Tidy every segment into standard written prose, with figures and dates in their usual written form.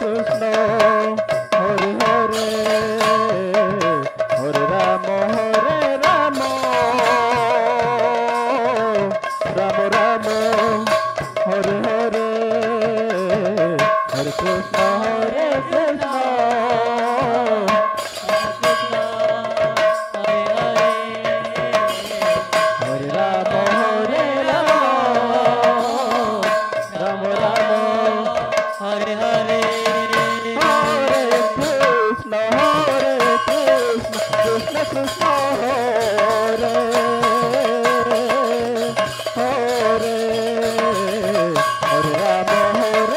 Krishna, Hare Hare, Hare Rama, Rama Rama, Hare Hare, Hare Krishna, Hare Krishna, Hare Rama, Rama Rama, Hare Hare, Hare Krishna, Krishna Krishna, Hare Hare, Hare Rama,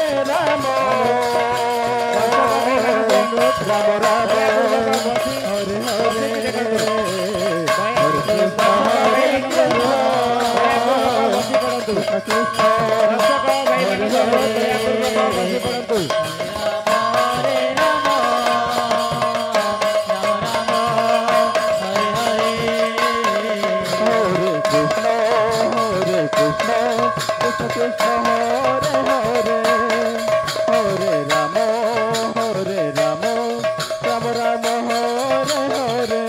Rama Rama, Hare Hare, Hare Krishna, Krishna Krishna, Hare Hare. Hare Krishna, Krishna Krishna, Hare Hare, Hare Rama, Rama Rama, Hare Hare,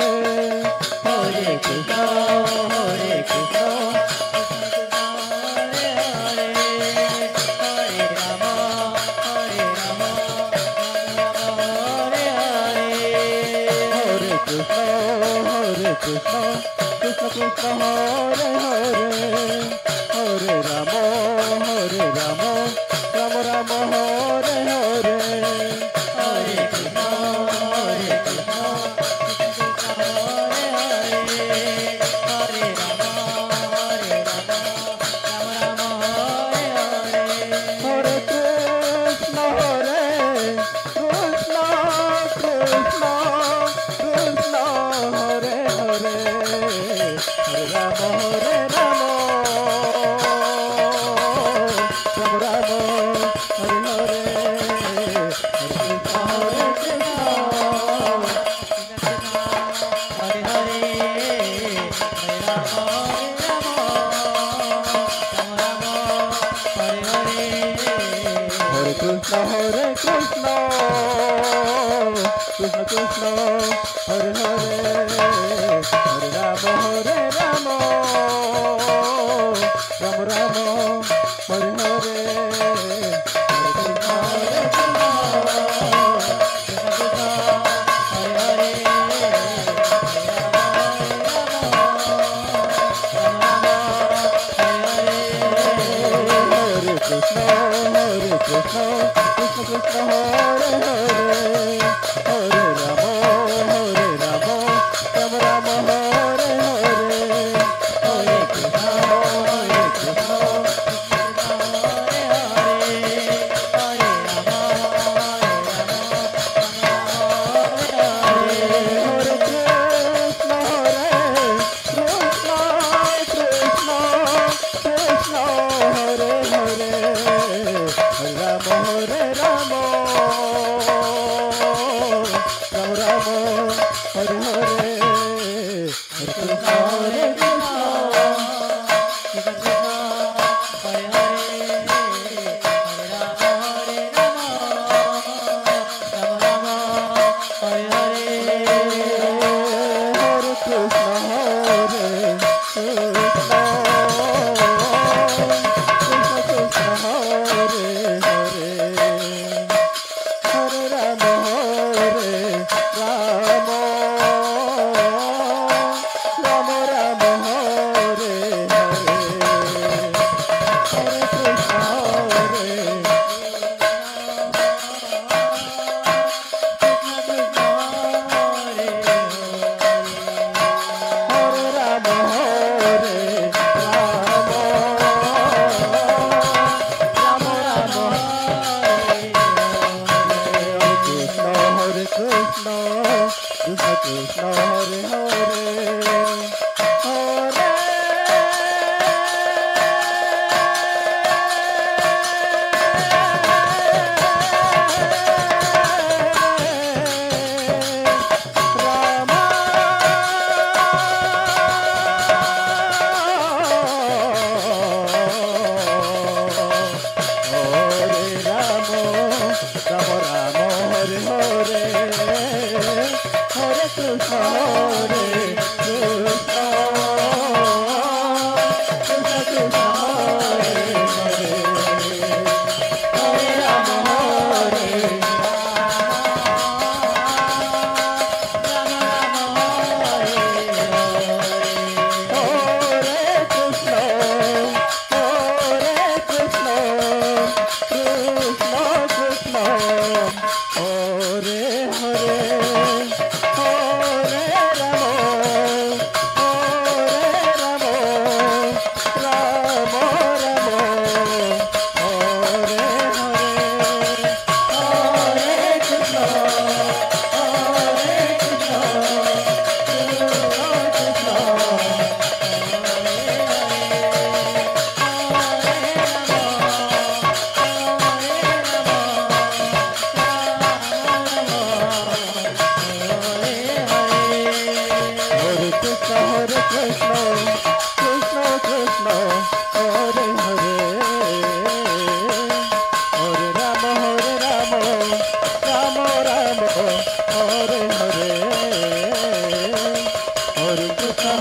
Hare Krishna, Hare Krishna, Krishna Krishna, Hare Hare, Hare Rama, Rama Rama, Hare Hare, Hare Krishna, Hare Krishna, Krishna Krishna, Hare Hare, Hare Rama, Rama Rama, Hare Hare, Hare Krishna, Hare Krishna, Krishna Krishna, Hare Hare, Hare Rama, Rama Rama, Hare Hare, Hare Krishna, Hare Krishna, Krishna Krishna, Hare Hare, Hare Rama, Rama Rama, Hare Hare, Hare Krishna, Hare Krishna, Krishna, Hare Hare, Hare Rama, Rama Rama, Hare Hare, Hare Krishna, Hare Krishna, Krishna Krishna, Hare Hare, Hare Rama, Rama Rama, Hare Hare, Hare Krishna, Hare Rama, Rama Rama, Hare Krishna, Krishna Krishna, Hare Hare, Rama Hare Hare Hare Krishna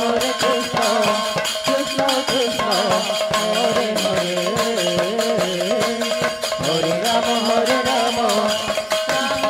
Hare Krishna Krishna Krishna Hare Hare Hare Rama Hare Hare